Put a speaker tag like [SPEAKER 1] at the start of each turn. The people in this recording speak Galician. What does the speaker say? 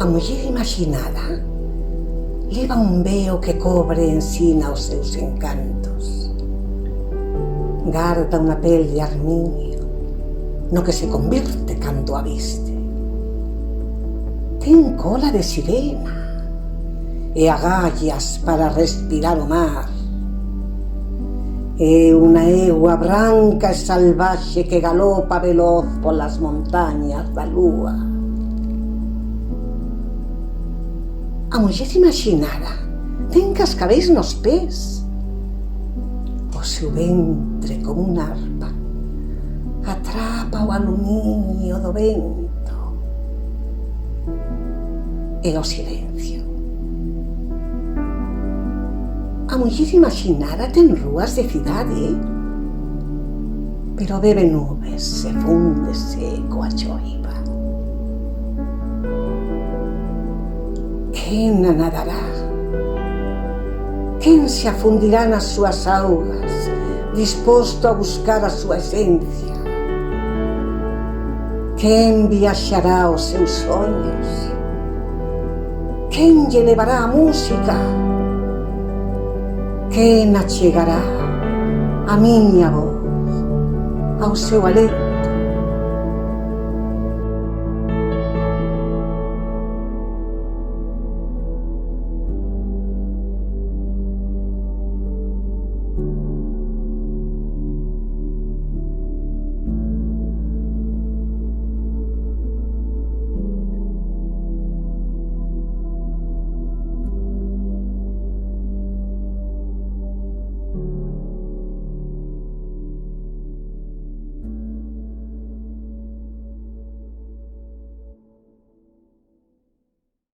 [SPEAKER 1] A muller imaginada leva un veo que cobre e ensina os seus encantos. Garda unha pel de armiño no que se convirte cando a viste. Ten cola de sirena e agallas para respirar o mar. É unha egua branca e salvaxe que galopa veloz polas montañas da lúa. A muller imaginada ten cascabeis nos pés. O seu ventre como unha arpa atrapa o aluminio do vento e o silencio. A muller imaginada ten rúas de cidade, pero bebe nubes e fúndese coa choiva. Quen a nadará? Quen se afundirá nas súas augas, disposto a buscar a súa esencia? Quen viaxará aos seus soños? Quen lle levará a música? Quen achegará a miña voz ao seu alento?